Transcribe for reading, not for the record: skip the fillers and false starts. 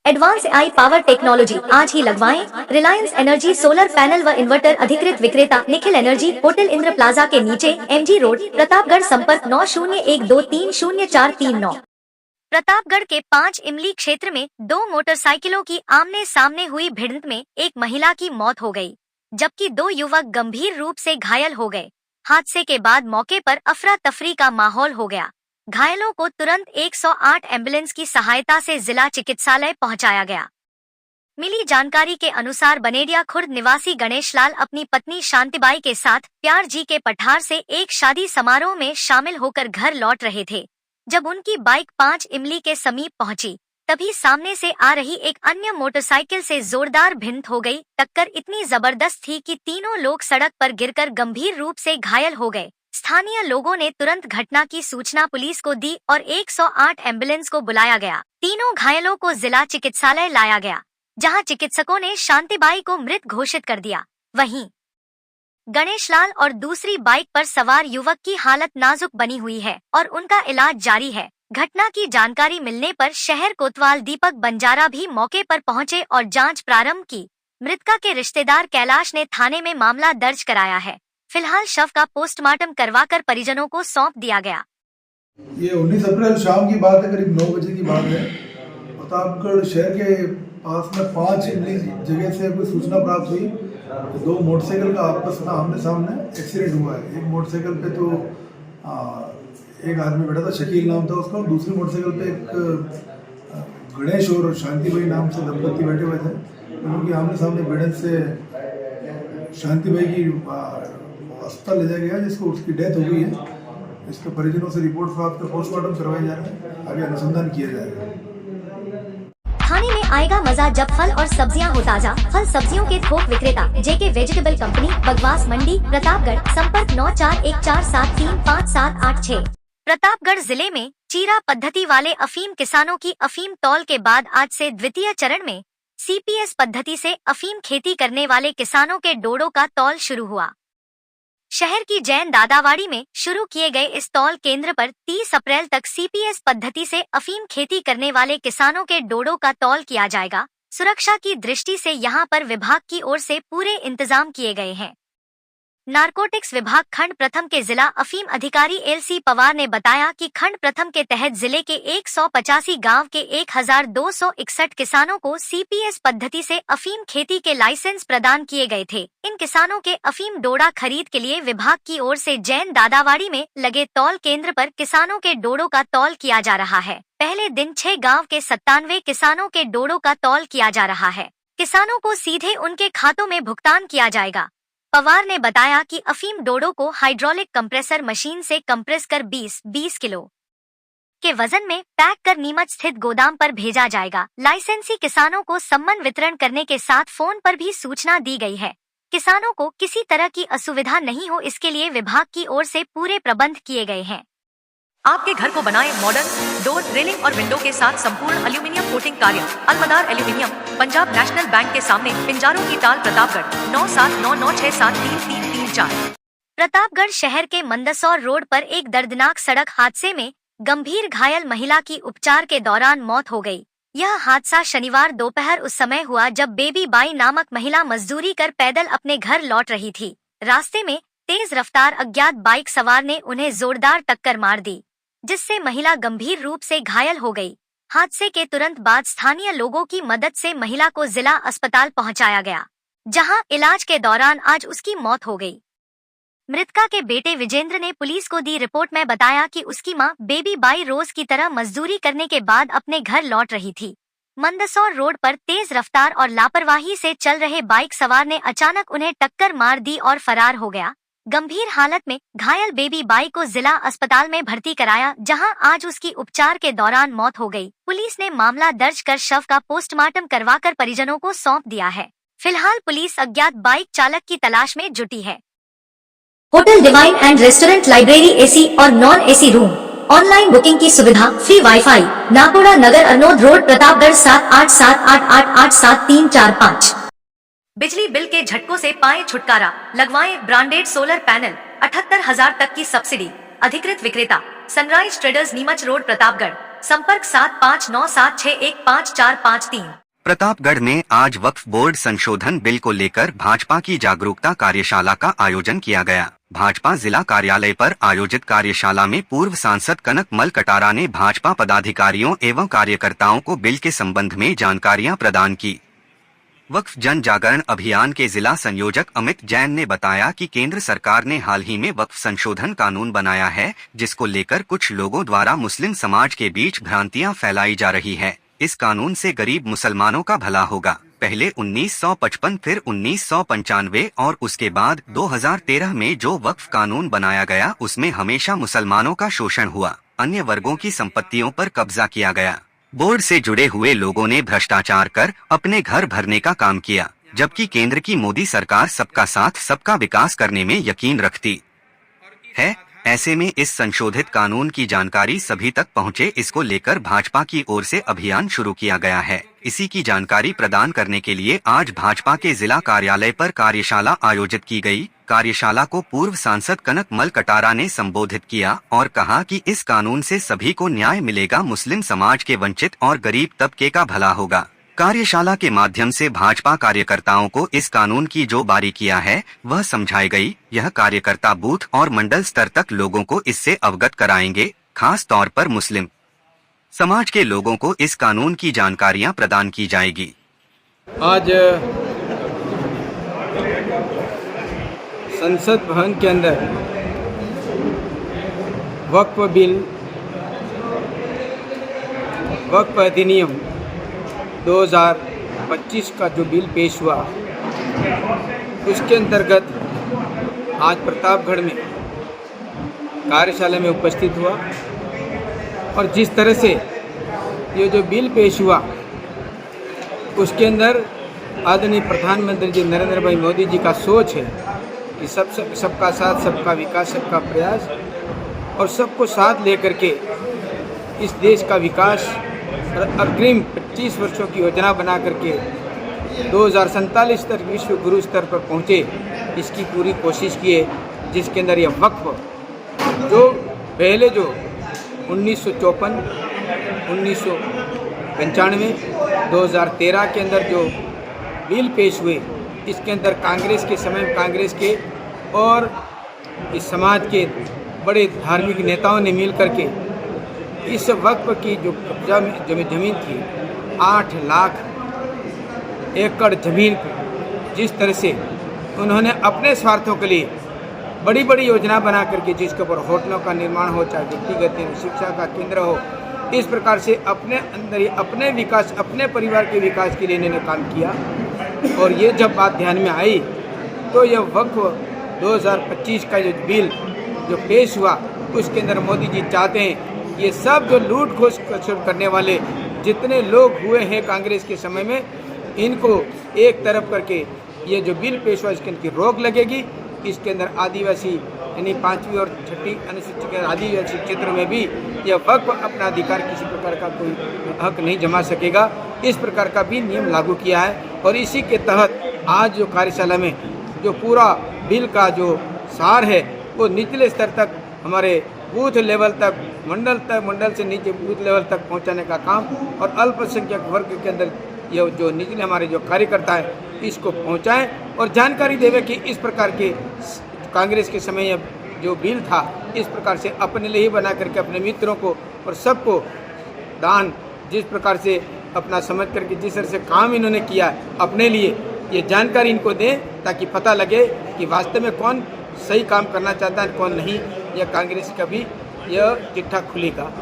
Advance AI power technology आज ही लगवाएं। Reliance energy solar panel व इन्वर्टर अधिकृत विक्रेता Nikhil energy, hotel Indra plaza के नीचे, MG रोड, प्रतापगढ़। संपर्क 9012300439। प्रतापगढ़ के 5 इमली क्षेत्र में 2 मोटरसाइकिलों की आमने सामने हुई भिड़ंत में एक महिला की मौत हो गई, जबकि 2 युवक गंभीर रूप से घायल हो गए। हादसे के बाद मौके पर अफरा तफरी का माहौल हो गया। घायलों को तुरंत 108 एम्बुलेंस की सहायता से जिला चिकित्सालय पहुंचाया गया। मिली जानकारी के अनुसार बनेडिया खुर्द निवासी गणेश लाल अपनी पत्नी शांतिबाई के साथ प्यार जी के पठार से एक शादी समारोह में शामिल होकर घर लौट रहे थे। जब उनकी बाइक 5 इमली के समीप पहुंची, तभी सामने से आ रही एक अन्य मोटरसाइकिल से जोरदार भिड़ंत हो गई। टक्कर इतनी जबरदस्त थी कि तीनों लोग सड़क पर गिरकर गंभीर रूप से घायल हो गए। स्थानीय लोगों ने तुरंत घटना की सूचना पुलिस को दी और 108 एम्बुलेंस को बुलाया गया। तीनों घायलों को जिला चिकित्सालय लाया गया, जहां चिकित्सकों ने शांतिबाई को मृत घोषित कर दिया। वहीं गणेश लाल और दूसरी बाइक पर सवार युवक की हालत नाजुक बनी हुई है और उनका इलाज जारी है। घटना की जानकारी मिलने पर शहर कोतवाल दीपक बंजारा भी मौके पर पहुंचे और जांच प्रारंभ की। मृतका के रिश्तेदार कैलाश ने थाने में मामला दर्ज कराया है। फिलहाल शव का पोस्टमार्टम करवाकर परिजनों को सौंप दिया गया। ये 19 अप्रैल शाम की बात है, करीब 9 बजे की बात है। प्रतापगढ़ शहर के पास में 5 जगह से कोई सूचना प्राप्त हुई, 2 मोटरसाइकिल का आपस में आमने सामने एक्सीडेंट हुआ है। एक मोटरसाइकिल पे तो एक आदमी बैठा था, शकील नाम था उसका, और दूसरी मोटरसाइकिल पे एक गणेश और शांतिबाई नाम से दंपति बैठे हुए थे। उनकी आमने सामने भिड़ंत से शांतिबाई की अस्पताल ले जाया गया, जिसको उसकी डेथ हो गई है। इसके परिजनों से रिपोर्ट प्राप्त कर पोस्टमार्टम करवाया जा रहा है, आगे अनुसंधान किया जाएगा। खाने में आएगा मजा जब फल और सब्जियां हो ताजा। फल सब्जियों के थोक विक्रेता JK वेजिटेबल कंपनी, बगवास मंडी, प्रतापगढ़। संपर्क 9414735786। प्रतापगढ़ जिले में चीरा पद्धति वाले अफीम किसानों की अफीम तौल के बाद आज से द्वितीय चरण में CPS पद्धति से अफीम खेती करने वाले किसानों के डोडों का तौल शुरू हुआ। शहर की जैन दादावाड़ी में शुरू किए गए इस तौल केंद्र पर 30 अप्रैल तक CPS पद्धति से अफीम खेती करने वाले किसानों के डोडों का तौल किया जाएगा। सुरक्षा की दृष्टि से यहां पर विभाग की ओर से पूरे इंतजाम किए गए हैं। नारकोटिक्स विभाग खंड प्रथम के जिला अफीम अधिकारी LC पवार ने बताया कि खंड प्रथम के तहत जिले के 185 गांव के 1261 किसानों को CPS पद्धति से अफीम खेती के लाइसेंस प्रदान किए गए थे। इन किसानों के अफीम डोडा खरीद के लिए विभाग की ओर से जैन दादावाड़ी में लगे तौल केंद्र पर किसानों के डोडों का तौल किया जा रहा है। पहले दिन 6 गाँव के 97 किसानों के डोडों का तौल किया जा रहा है। किसानों को सीधे उनके खातों में भुगतान किया जाएगा। पवार ने बताया कि अफीम डोडो को हाइड्रोलिक कंप्रेसर मशीन से कंप्रेस कर 20 किलो के वजन में पैक कर नीमच स्थित गोदाम पर भेजा जाएगा। लाइसेंसी किसानों को सम्मान वितरण करने के साथ फोन पर भी सूचना दी गई है। किसानों को किसी तरह की असुविधा नहीं हो, इसके लिए विभाग की ओर से पूरे प्रबंध किए गए हैं। आपके घर को बनाए मॉडर्न डोर, रेलिंग और विंडो के साथ संपूर्ण एल्यूमिनियम कोटिंग कार्य। अलमदार एल्यूमिनियम, पंजाब नेशनल बैंक के सामने, पिंजारों की ताल, प्रतापगढ़। 9799673334। प्रतापगढ़ शहर के मंदसौर रोड पर एक दर्दनाक सड़क हादसे में गंभीर घायल महिला की उपचार के दौरान मौत हो गई। यह हादसा शनिवार दोपहर उस समय हुआ जब बेबी बाई नामक महिला मजदूरी कर पैदल अपने घर लौट रही थी। रास्ते में तेज रफ्तार अज्ञात बाइक सवार ने उन्हें जोरदार टक्कर मार दी, जिससे महिला गंभीर रूप से घायल हो गई। हादसे के तुरंत बाद स्थानीय लोगों की मदद से महिला को जिला अस्पताल पहुंचाया गया, जहां इलाज के दौरान आज उसकी मौत हो गई। मृतका के बेटे विजेंद्र ने पुलिस को दी रिपोर्ट में बताया कि उसकी मां बेबी बाई रोज की तरह मजदूरी करने के बाद अपने घर लौट रही थी। मंदसौर रोड पर तेज रफ्तार और लापरवाही से चल रहे बाइक सवार ने अचानक उन्हें टक्कर मार दी और फरार हो गया। गंभीर हालत में घायल बेबी बाई को जिला अस्पताल में भर्ती कराया, जहां आज उसकी उपचार के दौरान मौत हो गई। पुलिस ने मामला दर्ज कर शव का पोस्टमार्टम करवाकर परिजनों को सौंप दिया है। फिलहाल पुलिस अज्ञात बाइक चालक की तलाश में जुटी है। Hotel divine and restaurant, library, AC और non AC room, online booking की सुविधा, फ्री वाईफाई। नाकोड़ा नगर, अरनोद रोड, प्रतापगढ़। 7878887345। बिजली बिल के झटकों से पाएं छुटकारा, लगवाएं ब्रांडेड सोलर पैनल। 78,000 तक की सब्सिडी। अधिकृत विक्रेता sunrise traders, Neemuch road, Pratapgarh. संपर्क 7597615453। प्रतापगढ़ में आज वक्फ बोर्ड संशोधन बिल को लेकर भाजपा की जागरूकता कार्यशाला का आयोजन किया गया। भाजपा जिला कार्यालय पर आयोजित कार्यशाला में पूर्व सांसद कनक मल कटारा ने भाजपा पदाधिकारियों एवं कार्यकर्ताओं को बिल के संबंध में जानकारियां प्रदान की। वक्फ जन जागरण अभियान के जिला संयोजक अमित जैन ने बताया कि केंद्र सरकार ने हाल ही में वक्फ संशोधन कानून बनाया है, जिसको लेकर कुछ लोगों द्वारा मुस्लिम समाज के बीच भ्रांतियां फैलाई जा रही है। इस कानून से गरीब मुसलमानों का भला होगा। पहले 1955, फिर 1995 और उसके बाद 2013 में जो वक्फ कानून बनाया गया उसमें हमेशा मुसलमानों का शोषण हुआ, अन्य वर्गों की संपत्तियों पर कब्जा किया गया। बोर्ड से जुड़े हुए लोगों ने भ्रष्टाचार कर अपने घर भरने का काम किया, जबकि केंद्र की मोदी सरकार सबका साथ सबका विकास करने में यकीन रखती है। ऐसे में इस संशोधित कानून की जानकारी सभी तक पहुंचे, इसको लेकर भाजपा की ओर से अभियान शुरू किया गया है। इसी की जानकारी प्रदान करने के लिए आज भाजपा के जिला कार्यालय पर कार्यशाला आयोजित की गई। कार्यशाला को पूर्व सांसद कनक मल कटारा ने संबोधित किया और कहा कि इस कानून से सभी को न्याय मिलेगा, मुस्लिम समाज के वंचित और गरीब तबके का भला होगा। कार्यशाला के माध्यम से भाजपा कार्यकर्ताओं को इस कानून की जो बारीकियां है वह समझाई गई। यह कार्यकर्ता बूथ और मंडल स्तर तक लोगों को इससे अवगत कराएंगे। खास तौर पर मुस्लिम समाज के लोगों को इस कानून की जानकारियां प्रदान की जाएगी। आज संसद भवन के अंदर वक्फ बिल, वक्फ अधिनियम 2025 का जो बिल पेश हुआ, उसके अंतर्गत आज प्रतापगढ़ में कार्यशाला में उपस्थित हुआ और जिस तरह से ये जो बिल पेश हुआ उसके अंदर आदरणीय प्रधानमंत्री जी नरेंद्र भाई मोदी जी का सोच है कि सबका साथ सबका विकास, सबका प्रयास और सबको साथ लेकर के इस देश का विकास और अग्रिम 25 वर्षों की योजना बना करके 2047 तक विश्व गुरु स्तर पर पहुँचे, इसकी पूरी कोशिश की है। जिसके अंदर यह वक्फ जो पहले जो 1954, 1995, 2013 के अंदर जो बिल पेश हुए, इसके अंदर कांग्रेस के समय में कांग्रेस के और इस समाज के बड़े धार्मिक नेताओं ने मिल करके इस वक्फ की जो जमीन थी 8 लाख एकड़ जमीन को जिस तरह से उन्होंने अपने स्वार्थों के लिए बड़ी बड़ी योजना बना करके, जिसके ऊपर होटलों का निर्माण हो, चाहे व्यक्तिगत शिक्षा का केंद्र हो, इस प्रकार से अपने अंदर अपने विकास, अपने परिवार के विकास के लिए इन्होंने काम किया। और ये जब बात ध्यान में आई तो यह वक्फ 2025 का जो बिल जो पेश हुआ उसके अंदर मोदी जी चाहते हैं ये सब जो लूट खोज करने वाले जितने लोग हुए हैं कांग्रेस के समय में, इनको एक तरफ करके ये जो बिल पेश हुआ इसके इनकी रोक लगेगी। इसके अंदर आदिवासी यानी 5वीं और 6वीं अनुसूचित के आदिवासी क्षेत्र में भी यह वक्फ अपना अधिकार किसी प्रकार का कोई हक नहीं जमा सकेगा, इस प्रकार का भी नियम लागू किया है। और इसी के तहत आज जो कार्यशाला में जो पूरा बिल का जो सार है वो निचले स्तर तक, हमारे बूथ लेवल तक, मंडल से नीचे बूथ लेवल तक पहुंचाने का काम और अल्पसंख्यक वर्ग के अंदर ये जो निचले हमारे जो कार्यकर्ता है इसको पहुंचाएं और जानकारी देवे कि इस प्रकार के कांग्रेस के समय जो बिल था इस प्रकार से अपने लिए ही बना करके अपने मित्रों को और सबको दान जिस प्रकार से अपना समझ करके जिस तरह से काम इन्होंने किया अपने लिए, ये जानकारी इनको दें ताकि पता लगे कि वास्तव में कौन सही काम करना चाहता है कौन नहीं। यह कांग्रेस का भी यह चिट्ठा खुलेगा।